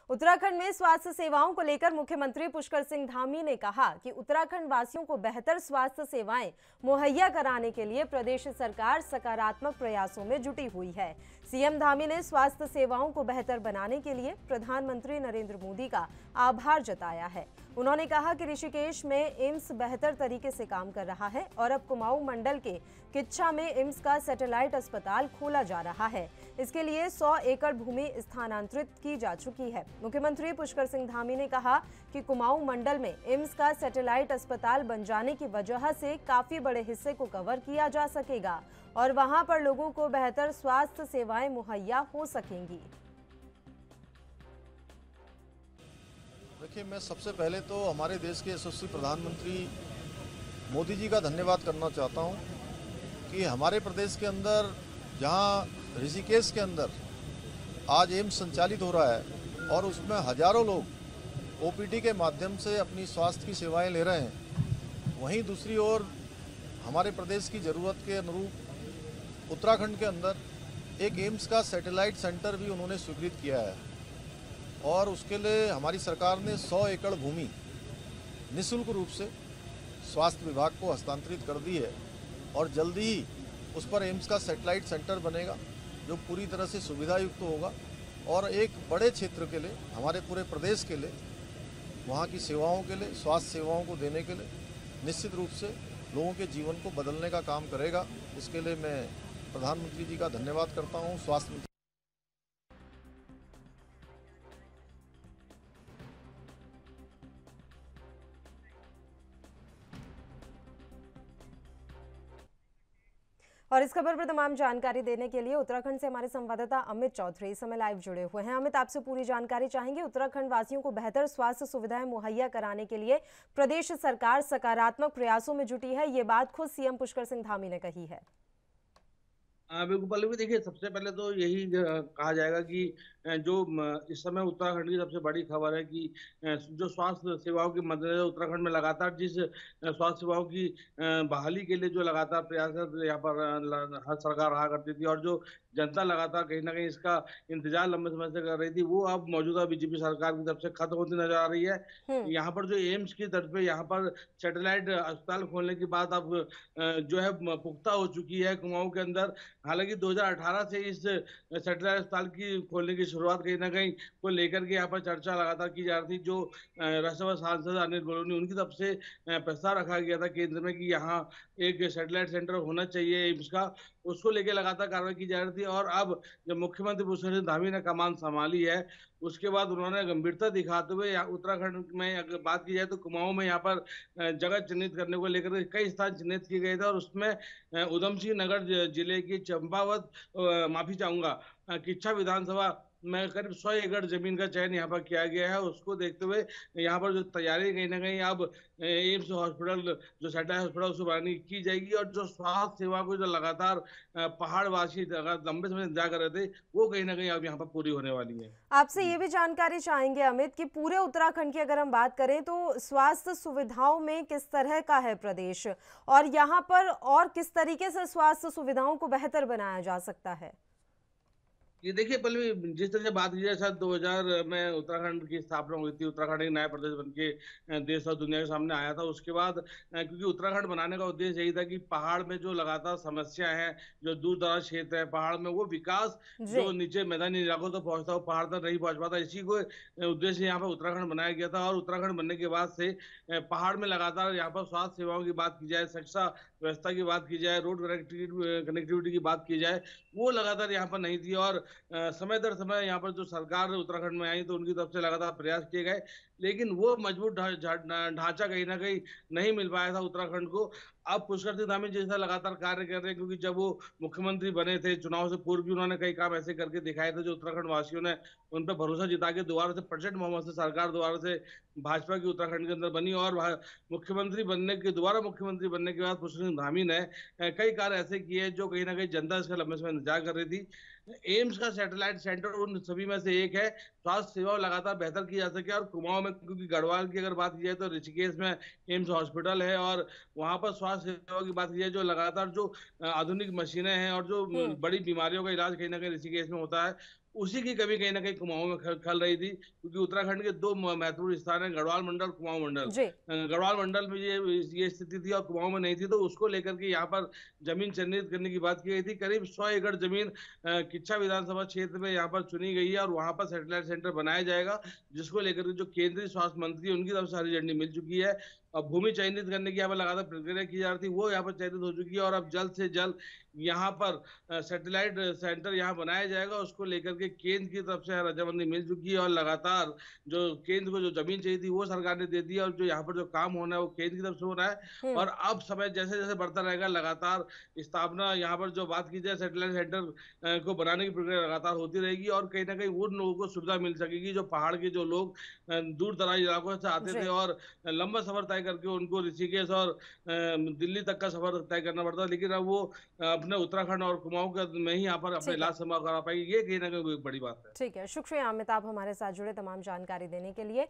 उत्तराखंड में स्वास्थ्य सेवाओं को लेकर मुख्यमंत्री पुष्कर सिंह धामी ने कहा कि उत्तराखंड वासियों को बेहतर स्वास्थ्य सेवाएं मुहैया कराने के लिए प्रदेश सरकार सकारात्मक प्रयासों में जुटी हुई है। सीएम धामी ने स्वास्थ्य सेवाओं को बेहतर बनाने के लिए प्रधानमंत्री नरेंद्र मोदी का आभार जताया है। उन्होंने कहा कि ऋषिकेश में एम्स बेहतर तरीके से काम कर रहा है और अब कुमाऊं मंडल के किच्छा में एम्स का सैटेलाइट अस्पताल खोला जा रहा है। इसके लिए 100 एकड़ भूमि स्थानांतरित की जा चुकी है। मुख्यमंत्री पुष्कर सिंह धामी ने कहा कि कुमाऊं मंडल में एम्स का सैटेलाइट अस्पताल बन जाने की वजह से काफी बड़े हिस्से को कवर किया जा सकेगा और वहां पर लोगों को बेहतर स्वास्थ्य सेवाएं मुहैया हो सकेंगी। देखिए, मैं सबसे पहले तो हमारे देश के यशस्वी प्रधानमंत्री मोदी जी का धन्यवाद करना चाहता हूं कि हमारे प्रदेश के अंदर जहां ऋषिकेश के अंदर आज एम्स संचालित हो रहा है और उसमें हजारों लोग ओपीडी के माध्यम से अपनी स्वास्थ्य की सेवाएं ले रहे हैं, वहीं दूसरी ओर हमारे प्रदेश की ज़रूरत के अनुरूप उत्तराखंड के अंदर एक एम्स का सैटेलाइट सेंटर भी उन्होंने स्वीकृत किया है और उसके लिए हमारी सरकार ने 100 एकड़ भूमि निःशुल्क रूप से स्वास्थ्य विभाग को हस्तांतरित कर दी है और जल्दी ही उस पर एम्स का सैटेलाइट सेंटर बनेगा जो पूरी तरह से सुविधायुक्त होगा और एक बड़े क्षेत्र के लिए, हमारे पूरे प्रदेश के लिए, वहाँ की सेवाओं के लिए, स्वास्थ्य सेवाओं को देने के लिए निश्चित रूप से लोगों के जीवन को बदलने का काम करेगा। इसके लिए मैं प्रधानमंत्री जी का धन्यवाद करता हूँ। स्वास्थ्य मंत्री और इस खबर पर तमाम जानकारी देने के लिए उत्तराखंड से हमारे संवाददाता अमित चौधरी इस समय लाइव जुड़े हुए हैं। अमित, आपसे पूरी जानकारी चाहेंगे। उत्तराखंड वासियों को बेहतर स्वास्थ्य सुविधाएं मुहैया कराने के लिए प्रदेश सरकार सकारात्मक प्रयासों में जुटी है, ये बात खुद सीएम पुष्कर सिंह धामी ने कही है। बिल्कुल पल्लवी, देखिए सबसे पहले तो यही कहा जाएगा कि जो इस समय उत्तराखंड की सबसे बड़ी खबर है कि जो स्वास्थ्य सेवाओं के मद्देनजर उत्तराखंड में लगातार जिस स्वास्थ्य सेवाओं की बहाली के लिए जो लगातार प्रयासरत यहाँ पर हर सरकार रहा करती थी और जो जनता लगातार कहीं ना कहीं इसका इंतजार लंबे समय से कर रही थी, वो अब मौजूदा बीजेपी सरकार की तरफ से खत्म होती नजर आ रही है। यहाँ पर जो एम्स की तर्ज पे यहाँ पर सैटेलाइट अस्पताल खोलने की बात अब जो है पुख्ता हो चुकी है कुमाऊं के अंदर। हालांकि 2018 से इस सैटेलाइट अस्पताल की खोलने की शुरुआत कहीं ना कहीं को लेकर के यहाँ पर चर्चा लगातार की जा रही थी। जो राज्यसभा सांसद अनिल बलूनी, उनकी तरफ से प्रस्ताव रखा गया था केंद्र में कि यहाँ एक सैटेलाइट सेंटर होना चाहिए एम्स का, उसको लेकर लगातार कार्रवाई की जा रही थी। और अब जब मुख्यमंत्री पुष्कर सिंह धामी ने कमान संभाली है, उसके बाद उन्होंने गंभीरता दिखाते हुए उत्तराखंड में अगर बात की जाए तो कुमाऊं में यहाँ पर जगह चिन्हित करने को लेकर कई स्थान चिन्हित किए गए थे और उसमें उधम सिंह नगर जिले की चंपावत, माफी चाहूंगा, किच्छा विधानसभा में करीब 100 एकड़ जमीन का चयन यहाँ पर किया गया है। उसको देखते हुए यहाँ पर जो तैयारी कहीं ना कहीं अब एम्स हॉस्पिटल, जो सैटेलाइट हॉस्पिटल, उसको बनाने की जाएगी और जो स्वास्थ्य सेवा को जो लगातार पहाड़वासी लंबे समय इंतजार कर रहे थे, वो कहीं ना कहीं अब यहाँ पर पूरी होने वाली है। आपसे ये भी जानकारी चाहेंगे अमित कि पूरे उत्तराखंड की अगर हम बात करें तो स्वास्थ्य सुविधाओं में किस तरह का है प्रदेश और यहाँ पर और किस तरीके से स्वास्थ्य सुविधाओं को बेहतर बनाया जा सकता है? ये देखिए पल्लवी, जिस तरह से बात की जाए, शायद 2000 में उत्तराखंड की स्थापना हुई थी, उत्तराखंड एक नया प्रदेश बन के देश और दुनिया के सामने आया था। उसके बाद क्योंकि उत्तराखंड बनाने का उद्देश्य यही था कि पहाड़ में जो लगातार समस्या है, जो दूर दराज क्षेत्र है पहाड़ में, वो विकास जो नीचे मैदानी इलाकों तक पहुंचता हो, पहाड़ तक नहीं पहुंच पाता, इसी को उद्देश्य यहाँ पर उत्तराखंड बनाया गया था। और उत्तराखंड बनने के बाद से पहाड़ में लगातार यहाँ पर स्वास्थ्य सेवाओं की बात की जाए, शिक्षा व्यवस्था की बात की जाए, रोड कनेक्टिविटी की बात की जाए, वो लगातार यहाँ पर नहीं थी। और समय दर समय यहाँ पर जो सरकार उत्तराखंड में आई तो उनकी तरफ से लगातार प्रयास किए गए, लेकिन वो मजबूत ढांचा कहीं ना कहीं नहीं मिल पाया था उत्तराखंड को। अब पुष्कर सिंह धामी जैसा लगातार कार्य कर रहे हैं, क्योंकि जब वो मुख्यमंत्री बने थे, चुनाव से पूर्व भी उन्होंने कई काम ऐसे करके दिखाए थे जो उत्तराखंड वासियों ने उन पर भरोसा जिता के दोबारा से प्रचंड बहुमत से सरकार दोबारा से भाजपा की उत्तराखंड के अंदर बनी। और दोबारा मुख्यमंत्री बनने के बाद पुष्कर सिंह धामी ने कई कार्य ऐसे किए जो कहीं ना कहीं जनता इसका लंबे समय इंतजार कर रही थी। एम्स का सैटेलाइट सेंटर उन सभी में से एक है। स्वास्थ्य सेवा लगातार बेहतर की जा सके। और कुमाऊं में, क्योंकि गढ़वाल की अगर बात की जाए तो ऋषिकेश में एम्स हॉस्पिटल है और वहां पर स्वास्थ्य सेवा की बात की जाए जो लगातार जो आधुनिक मशीनें हैं और जो बड़ी बीमारियों का इलाज कहीं ना कहीं ऋषिकेश में होता है, उसी की कमी कहीं ना कहीं कुमाऊं में खल रही थी, क्योंकि उत्तराखंड के दो महत्वपूर्ण स्थान है, गढ़वाल मंडल, कुमाऊं मंडल। जी। गढ़वाल मंडल में ये स्थिति थी और कुमाऊं में नहीं थी, तो उसको लेकर के यहाँ पर जमीन चिन्हित करने की बात की गई थी। करीब 100 एकड़ जमीन किच्छा विधानसभा क्षेत्र में यहाँ पर चुनी गई है और वहां पर सैटेलाइट सेंटर बनाया जाएगा, जिसको लेकर के जो केंद्रीय स्वास्थ्य मंत्री उनकी तरफ से हरी झंडी मिल चुकी है। अब भूमि चयनित करने की यहाँ पर लगातार प्रक्रिया की जा रही थी, वो यहाँ पर चयनित हो चुकी है और अब जल्द से जल्द यहाँ पर सैटेलाइट सेंटर यहाँ बनाया जाएगा। उसको लेकर के केंद्र की तरफ से रजामंदी मिल चुकी है और लगातार जो केंद्र को जो जमीन चाहिए थी वो सरकार ने दे दी है और जो यहाँ पर जो काम होना है वो केंद्र की तरफ से हो रहा है। और अब समय जैसे जैसे बढ़ता रहेगा, लगातार स्थापना यहाँ पर जो बात की जाए सैटेलाइट सेंटर को बनाने की प्रक्रिया लगातार होती रहेगी और कहीं ना कहीं उन लोगों को सुविधा मिल सकेगी जो पहाड़ के जो लोग दूर दराज इलाकों से आते थे और लंबा सफर तय करके उनको ऋषिकेश और दिल्ली तक का सफर तय करना पड़ता, लेकिन अब वो अपने उत्तराखंड और कुमाऊं के में ही यहाँ पर अपने इलाज संभव करा पाएगी। ये कहीं ना कहीं एक बड़ी बात है। ठीक है, शुक्रिया अमिताभ हमारे साथ जुड़े तमाम जानकारी देने के लिए।